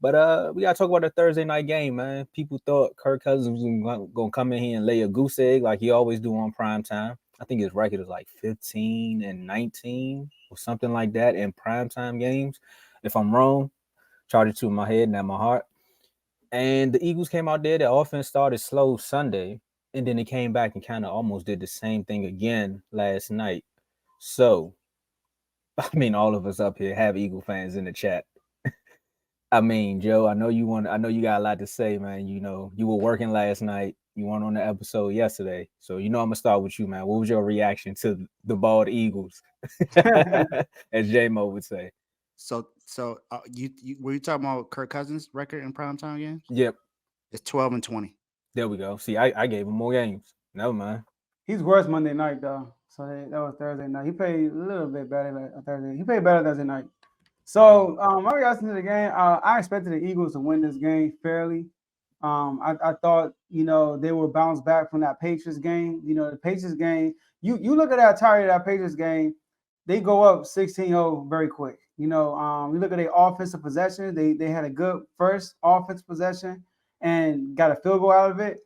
But we gotta talk about the Thursday night game, man. People thought Kirk Cousins was gonna come in here and lay a goose egg like he always do on prime time. I think his record is like 15-19 or something like that in prime time games. If I'm wrong, charge it to my head, not my heart. And the Eagles came out there. The offense started slow Sunday, and then they came back and kind of almost did the same thing again last night. So, I mean, all of us up here have Eagle fans in the chat. I mean, Joe, I know you want. I know you got a lot to say, man. You know, you were working last night. You weren't on the episode yesterday, so you know I'm gonna start with you, man. What was your reaction to the bald Eagles, as J Mo would say? You were you talking about Kirk Cousins' record in primetime games? Yep, It's 12-20. there we go. See, I gave him more games. Never mind. He's worse Monday night though. So that was Thursday night. He played a little bit better on Thursday. He played better Thursday night. So my reaction to the game, I expected the Eagles to win this game fairly. I thought, they would bounce back from that Patriots game. The Patriots game, you look at that entirety of that Patriots game, they go up 16-0 very quick. You look at their offensive possession, they had a good first offensive possession and got a field goal out of it.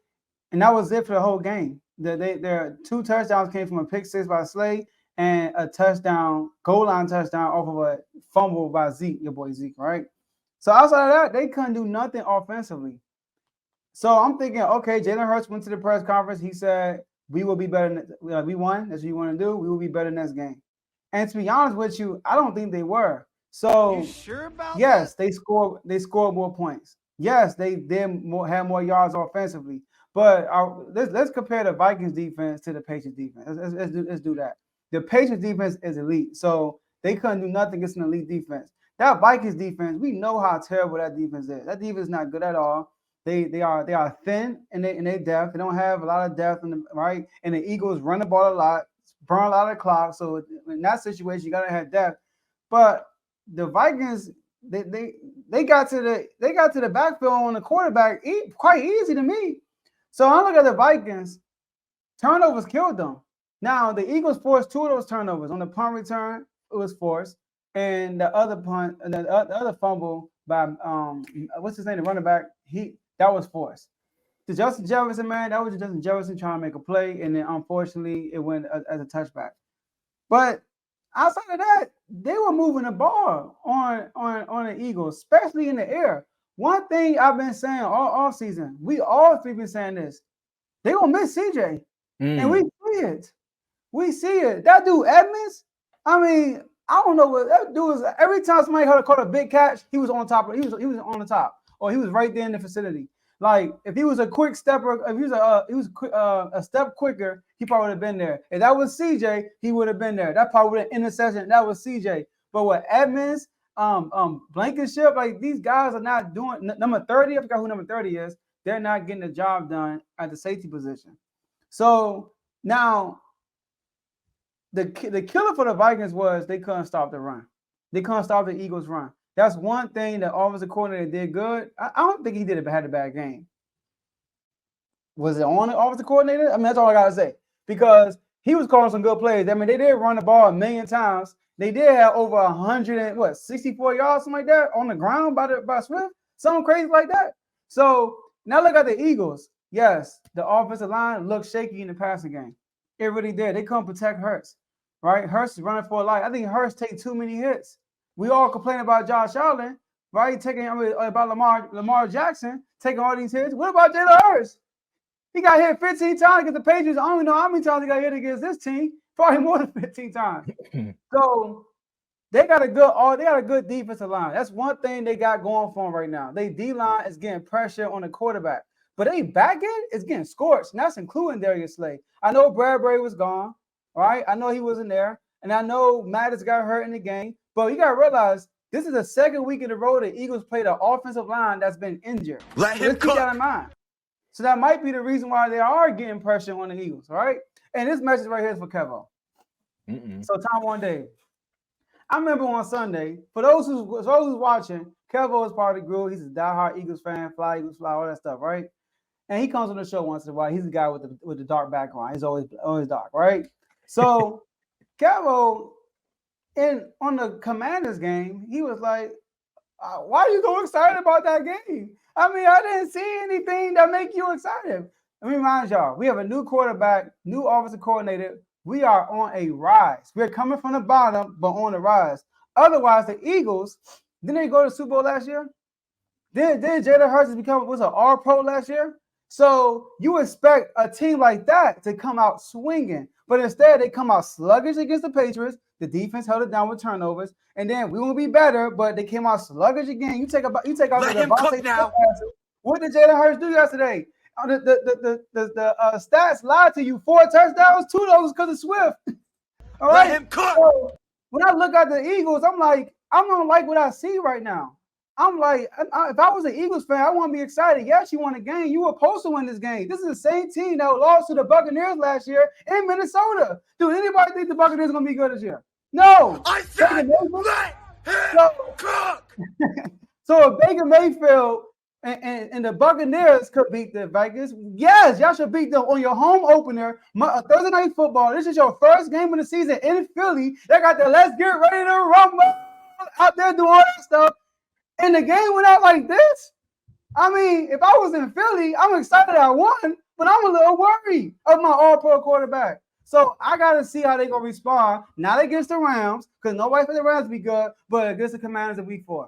And that was it for the whole game. Their 2 touchdowns came from a pick six by Slay and a touchdown, goal line touchdown off of a fumble by Zeke, your boy Zeke, right? So outside of that, they couldn't do nothing offensively. So I'm thinking, okay, Jalen Hurts went to the press conference. He said, we will be better. We won. That's what you want to do. We will be better next game. And to be honest with you, I don't think they were. So You sure about yes, that? they scored more points. Yes, they did have more yards offensively. But let's compare the Vikings defense to the Patriots defense. Let's do that. The Patriots defense is elite, so they couldn't do nothing against an elite defense. That Vikings defense, we know how terrible that defense is. That defense is not good at all. They are thin in their depth. They don't have a lot of depth right. And the Eagles run the ball a lot, burn a lot of clock. So in that situation, you gotta have depth. But the Vikings, they got to the backfield on the quarterback quite easy to me. So I look at the Vikings, turnovers killed them. Now the Eagles forced 2 of those turnovers. On the punt return, it was forced, and the other punt, the other fumble by what's his name, the running back, that was forced. To Justin Jefferson, man, that was Justin Jefferson trying to make a play, and then unfortunately it went as a touchback. But outside of that, they were moving the ball on the Eagles, especially in the air. One thing I've been saying all season, we all three been saying this, they gonna miss CJ, and we see it. We see it. That dude Edmonds, I mean, I don't know what that dude is. Every time somebody caught a big catch, he was on top. He was on the top, or he was right there in the vicinity. Like if he was a quick stepper, if he was a step quicker, he probably would have been there. If that was CJ, he would have been there. That probably would have interception. That was CJ. But with Edmonds, Blankenship, like these guys are not doing number 30. I forgot who number 30 is. They're not getting the job done at the safety position. So now the killer for the Vikings was they couldn't stop the run. They couldn't stop the Eagles' run. That's one thing that offensive coordinator did good. I don't think he had a bad game. Was it on the offensive coordinator? I mean, that's all I gotta say. Because he was calling some good plays. I mean, they did run the ball 1,000,000 times. They did have over 164 yards, something like that, on the ground by Swift. Something crazy like that. So now look at the Eagles. Yes, the offensive line looked shaky in the passing game. It really did. They couldn't protect Hurts. Right? Hurts is running for a life. I think Hurts take too many hits. We all complain about Josh Allen, right? About Lamar Jackson taking all these hits. What about Jalen Hurts? He got hit 15 times against the Patriots. I don't even know how many times he got hit against this team. Probably more than 15 times. So they got a good defensive line. That's one thing they got going for them right now. They D-line is getting pressure on the quarterback. But they back end is getting scorched, and that's including Darius Slay. I know Bradbury was gone. All right, I know he wasn't there, and I know Mattis got hurt in the game, but you got to realize this is the second week in a row the Eagles played an offensive line that's been injured. Let's keep that in mind. So that might be the reason why they are getting pressure on the Eagles, all right? And this message right here is for Kevo. So Tomo Dave, I remember on Sunday, for those who's watching, Kevo is part of the group. He's a diehard Eagles fan, fly, Eagles fly, all that stuff, right? And he comes on the show once in a while. He's the guy with the dark background. He's always dark, right? So Kevo, on the Commanders game, he was like, Why are you so excited about that game? I mean, I didn't see anything that make you excited. Let me remind y'all, we have a new quarterback, new offensive coordinator. We are on a rise. We're coming from the bottom, but on the rise. Otherwise, the Eagles, didn't they go to the Super Bowl last year? Did Jalen Hurts was an All Pro last year? So you expect a team like that to come out swinging, but instead they come out sluggish against the Patriots. The defense held it down with turnovers, and then we will be better, but they came out sluggish again. You take out the Devontae passes. What did Jalen Hurts do yesterday? The stats lied to you. 4 touchdowns, 2 of those because of Swift. All right. Let him cook. So when I look at the Eagles, I'm like, I don't like what I see right now. I'm like, if I was an Eagles fan, I want to be excited. Yes, you won a game. You were supposed to win this game. This is the same team that lost to the Buccaneers last year in Minnesota. Do anybody think the Buccaneers are going to be good this year? No. I said, let him cook. So if Baker Mayfield and the Buccaneers could beat the Vikings, yes, y'all should beat them on your home opener, Thursday Night Football. This is your first game of the season in Philly. They got the let's get ready to rumble out there doing all that stuff. And the game went out like this. I mean, if I was in Philly, I'm excited I won, but I'm a little worried of my all-pro quarterback. So I got to see how they're going to respond, not against the Rams, because nobody for the Rams be good, but against the Commanders in week 4.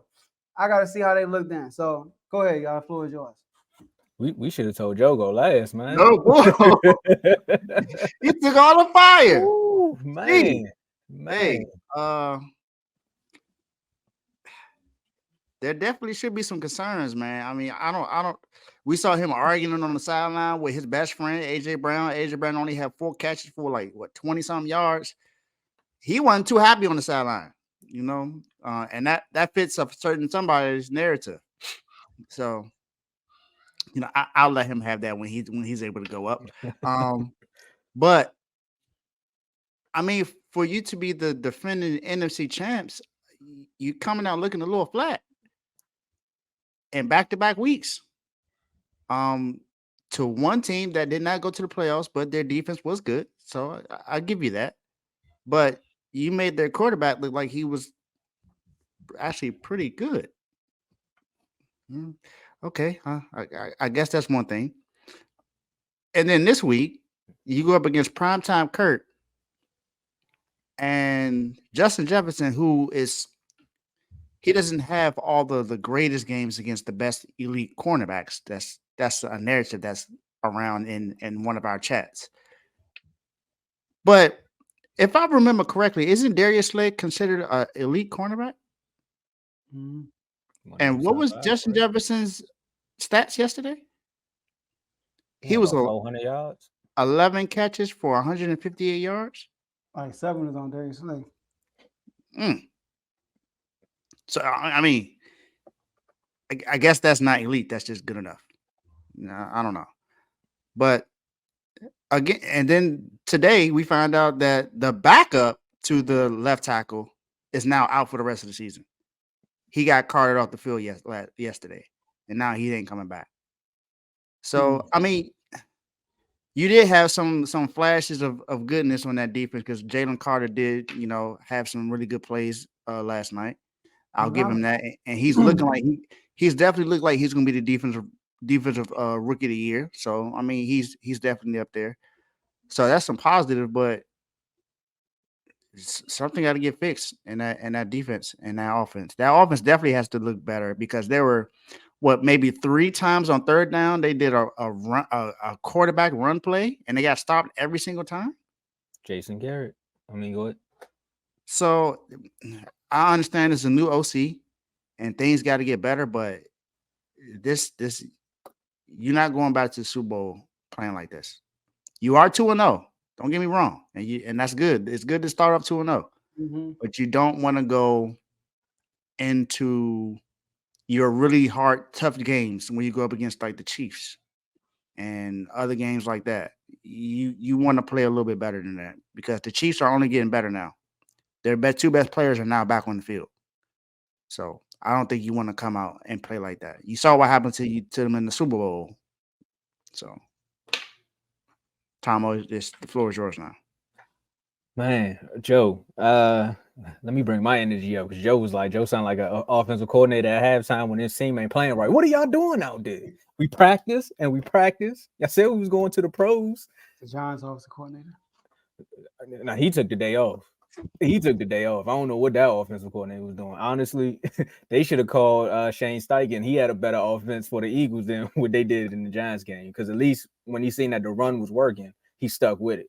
I got to see how they look then. So go ahead, y'all. The floor is yours. We should have told Joe go last, man. No, he took all the fire. Ooh, man. Hey, there definitely should be some concerns, man. I mean, I don't. We saw him arguing on the sideline with his best friend, AJ Brown. AJ Brown only had 4 catches for 20-something yards. He wasn't too happy on the sideline, and that fits a certain somebody's narrative. So, I'll let him have that when he's able to go up. But I mean, for you to be the defending NFC champs, you coming out looking a little flat. And back-to-back weeks, to one team that did not go to the playoffs, but their defense was good, so I give you that. But you made their quarterback look like he was actually pretty good. Okay, I guess that's one thing. And then this week, you go up against primetime Kurt and Justin Jefferson, he doesn't have all the greatest games against the best elite cornerbacks. That's a narrative that's around in one of our chats. But if I remember correctly, isn't Darius Slay considered an elite cornerback? Mm-hmm. And what was Justin Jefferson's stats yesterday? He was 400 yards, 11 catches for 158 yards. All right, 7 is on Darius Slay. So, I mean, I guess that's not elite. That's just good enough. I don't know. But again, and then today we find out that the backup to the left tackle is now out for the rest of the season. He got carted off the field yesterday, and now he ain't coming back. So, I mean, you did have some flashes of goodness on that defense because Jalen Carter did, have some really good plays last night. I'll give him that, and he's looking like he's definitely looked like he's going to be the defensive rookie of the year. So I mean, he's definitely up there. So that's some positive, but something got to get fixed in that defense and that offense. That offense definitely has to look better because there were maybe 3 times on third down they did a quarterback run play and they got stopped every single time. Jason Garrett. I mean, go ahead. So I understand it's a new OC and things got to get better, but this you're not going back to the Super Bowl playing like this. You are 2-0. Don't get me wrong, and that's good. It's good to start off 2-0, but you don't want to go into your really hard, tough games when you go up against like the Chiefs and other games like that. You want to play a little bit better than that because the Chiefs are only getting better now. Their 2 best players are now back on the field. So I don't think you want to come out and play like that. You saw what happened to them in the Super Bowl. So, Tomo, the floor is yours now. Man, Joe, let me bring my energy up because Joe sound like an offensive coordinator at halftime when his team ain't playing right. What are y'all doing out there? We practice and we practice. I said we was going to the pros. The Giants offensive coordinator. Now he took the day off. He took the day off. I don't know what that offensive coordinator was doing. Honestly, they should have called Shane Steichen. He had a better offense for the Eagles than what they did in the Giants game. Because at least when he seen that the run was working, he stuck with it.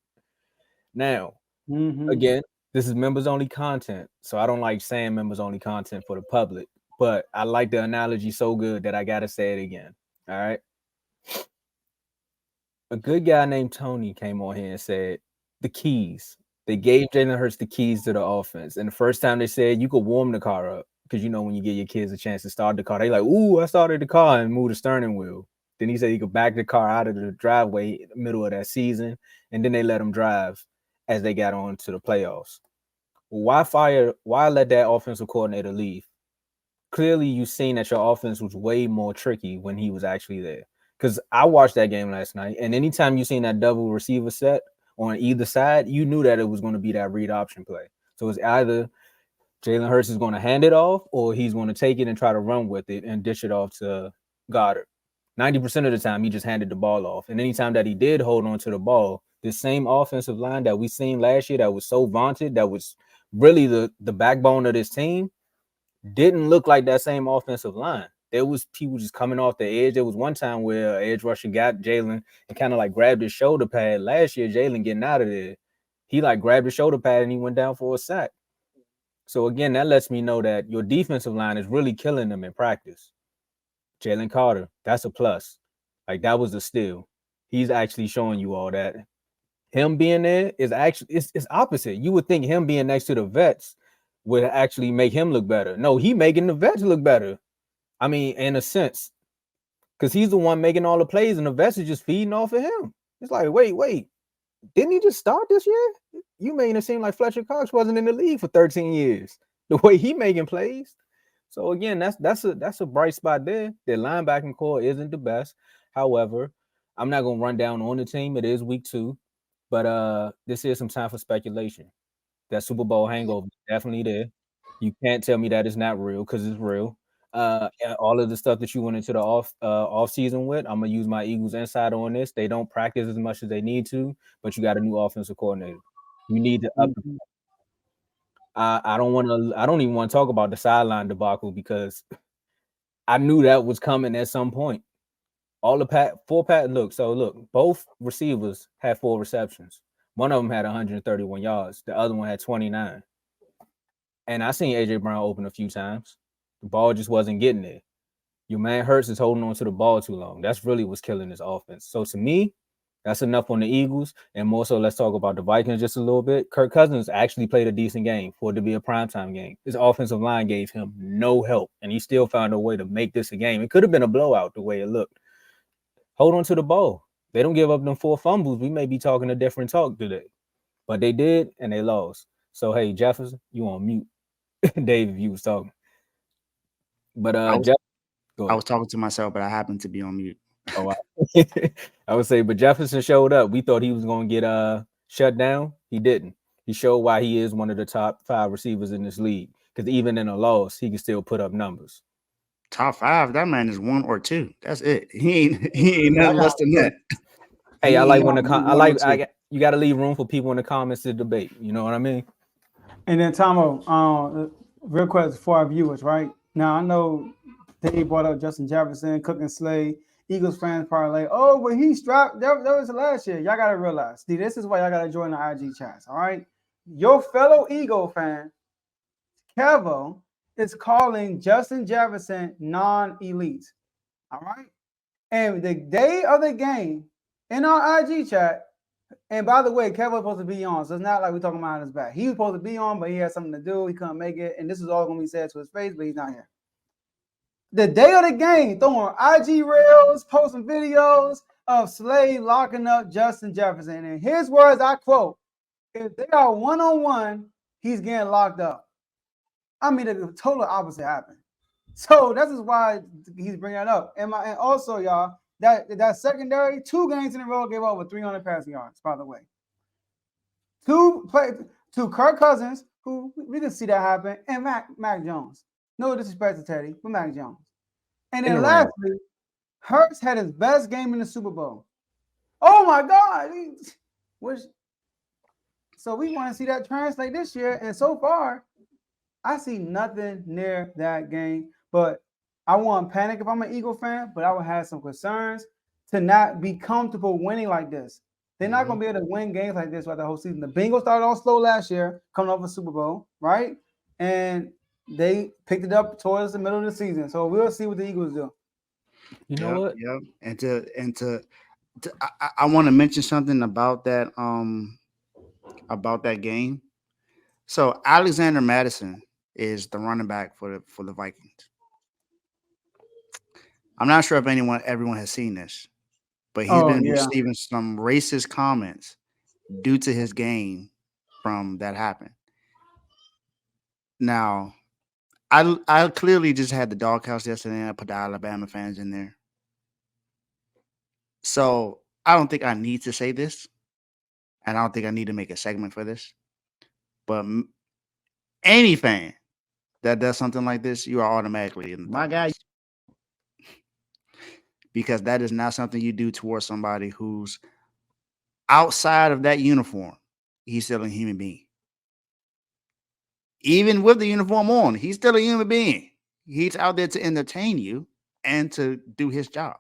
Now, again, this is members only content. So I don't like saying members only content for the public. But I like the analogy so good that I gotta say it again. All right. A good guy named Tony came on here and said the keys. They gave Jalen Hurts the keys to the offense. And the first time they said you could warm the car up because you know when you give your kids a chance to start the car, they like, ooh, I started the car and moved the steering wheel. Then he said he could back the car out of the driveway in the middle of that season, and then they let him drive as they got on to the playoffs. Why let that offensive coordinator leave? Clearly you've seen that your offense was way more tricky when he was actually there. Because I watched that game last night, and anytime you seen that double receiver set on either side, you knew that it was going to be that read option play. So it's either Jalen Hurts is going to hand it off, or he's going to take it and try to run with it and dish it off to Goddard. 90% of the time, he just handed the ball off. And anytime that he did hold on to the ball, the same offensive line that we seen last year that was so vaunted, that was really the backbone of this team, didn't look like that same offensive line. There was people just coming off the edge. There was one time where edge rusher got Jalen and kind of like grabbed his shoulder pad. Last year, Jalen getting out of there, he like grabbed his shoulder pad and he went down for a sack. So again, that lets me know that your defensive line is really killing them in practice. Jalen Carter, that's a plus. Like that was a steal. He's actually showing you all that. Him being there is actually it's opposite. You would think him being next to the vets would actually make him look better. No, he making the vets look better. I mean, in a sense, because he's the one making all the plays, and the vets are just feeding off of him. It's like, wait, didn't he just start this year? You made it seem like Fletcher Cox wasn't in the league for 13 years. The way he making plays. So again, that's a bright spot there. Their linebacking core isn't the best. However, I'm not gonna run down on the team. It is week 2, but this is some time for speculation. That Super Bowl hangover is definitely there. You can't tell me that it's not real because it's real. And all of the stuff that you went into the off season with, I'm gonna use my Eagles insider on this. They don't practice as much as they need to, but you got a new offensive coordinator. You need to up. I don't want to. I don't even want to talk about the sideline debacle because I knew that was coming at some point. All the look, both receivers had 4 receptions. One of them had 131 yards. The other one had 29. And I seen AJ Brown open a few times. The ball just wasn't getting there. Your man Hurts is holding on to the ball too long. That's really what's killing this offense. So to me, that's enough on the Eagles. And more so, let's talk about the Vikings just a little bit. Kirk Cousins actually played a decent game for it to be a primetime game. His offensive line gave him no help, and he still found a way to make this a game. It could have been a blowout the way it looked. Hold on to the ball. They don't give up them 4 fumbles. We may be talking a different talk today. But they did, and they lost. So, hey, Jefferson, you on mute. Dave, if you was talking. But I was talking to myself, but I happened to be on mute. Oh, I would say, but Jefferson showed up. We thought he was going to get shut down. He didn't. He showed why he is one of the top 5 receivers in this league. Because even in a loss, he can still put up numbers. Top 5, that man is 1 or 2. That's it. He ain't nothing less than that. Hey, I like when you got to leave room for people in the comments to debate. You know what I mean? And then Tomo, real quick for our viewers, right? Now I know they brought up Justin Jefferson, Cook and Slay. Eagles fans probably like, oh, but he strapped. That was last year. Y'all gotta realize. See, this is why y'all gotta join the IG chats. All right, your fellow Eagle fan, Kevo, is calling Justin Jefferson non-elite. All right, and the day of the game in our IG chat. And by the way, Kevo was supposed to be on, so it's not like we're talking about his back. He was supposed to be on, but he had something to do. He couldn't make it, and this is all gonna be said to his face, but he's not here. The day of the game, throwing IG reels, posting videos of Slade locking up Justin Jefferson. And his words, I quote, if they are one-on-one, he's getting locked up. I mean, the total opposite happened. So this is why he's bringing that up. And also, y'all, that secondary, 2 games in a row gave over 300 passing yards, by the way. To Kirk Cousins, Who we can see that happen. And Mac Jones. No disrespect to Teddy, but Mac Jones. And In then the ring. lastly, Hurts had his best game in the Super Bowl. Oh my God. So we want to see that translate this year. And so far, I see nothing near that game. But I won't panic if I'm an Eagle fan, but I would have some concerns to not be comfortable winning like this. They're not going to be able to win games like this throughout the whole season. The Bengals started off slow last year, coming off a Super Bowl, right? And they picked it up towards the middle of the season. So we'll see what the Eagles do. You know what? Yeah. I want to mention something about that game. So Alexander Madison is the running back for the Vikings. I'm not sure if everyone has seen this, but he's been receiving some racist comments due to his game from that happened. Now, I clearly just had the doghouse yesterday and I put the Alabama fans in there. So I don't think I need to say this, and I don't think I need to make a segment for this. But any fan that does something like this, you are automatically in the My guy. Because that is not something you do towards somebody who's outside of that uniform. He's still a human being. Even with the uniform on, he's still a human being. He's out there to entertain you and to do his job.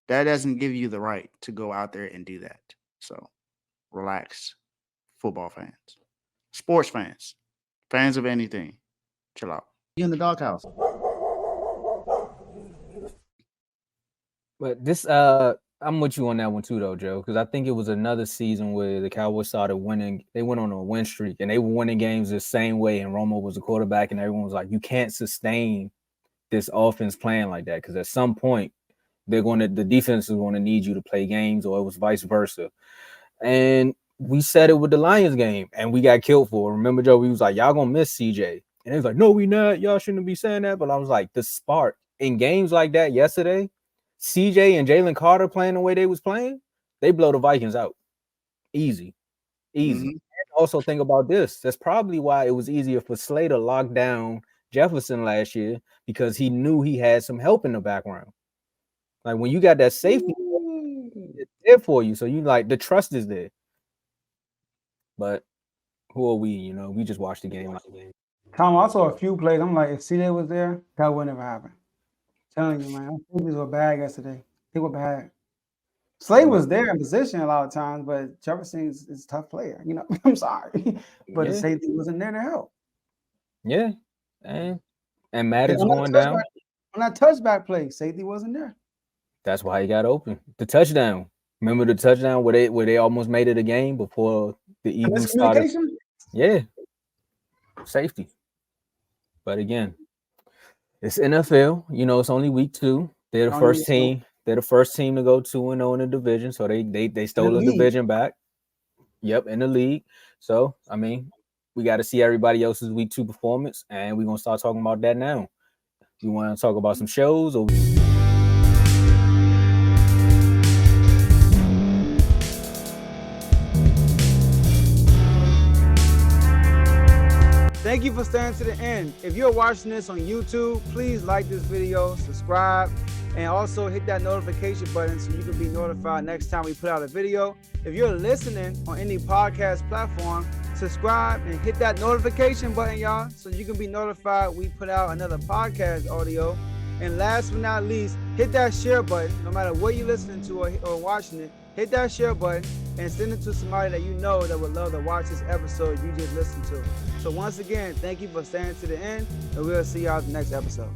That doesn't give you the right to go out there and do that. So relax, football fans, sports fans, fans of anything. Chill out. You in the doghouse. But this, I'm with you on that one too, though, Joe, because I think it was another season where the Cowboys started winning. They went on a win streak, and they were winning games the same way. And Romo was the quarterback, and everyone was like, "You can't sustain this offense playing like that," because at some point, the defense is going to need you to play games, or it was vice versa. And we said it with the Lions game, and we got killed for it. Remember, Joe? We was like, "Y'all gonna miss CJ," and he was like, "No, we not. Y'all shouldn't be saying that." But I was like, the spark in games like that yesterday. CJ and Jalen Carter playing the way they was playing, they blow the Vikings out. Easy. Mm-hmm. And also think about this. That's probably why it was easier for Slay to lock down Jefferson last year, because he knew he had some help in the background. Like when you got that safety, it's there for you. So you like the trust is there. But who are we? You know, we just watched the game. Tom, I saw a few plays. I'm like, if CJ was there, that would never happen. Telling you, man, Safeties were bad yesterday. They were bad. Slade was there in position a lot of times, but Jefferson is a tough player. You know, I'm sorry, but the safety wasn't there to help. Yeah, and Madden's going down. On that touchback play, safety wasn't there. That's why he got open. The touchdown. Remember the touchdown where they almost made it a game before the Eagles started. Yeah, safety. But again, it's NFL. You know, it's only week 2. They're the first team. They're the first team to go 2-0 in the division. So they stole the division back. Yep, in the league. So I mean, we got to see everybody else's week 2 performance, and we're gonna start talking about that now. You want to talk about some shows or? Thank you for staying to the end. If you're watching this on YouTube, please like this video, subscribe, and also hit that notification button so you can be notified next time we put out a video. If you're listening on any podcast platform, subscribe and hit that notification button, y'all, so you can be notified we put out another podcast audio. And last but not least, hit that share button. No matter what you're listening to or watching it, hit that share button and send it to somebody that you know that would love to watch this episode you just listened to. So once again, thank you for staying to the end, and we'll see y'all at the next episode.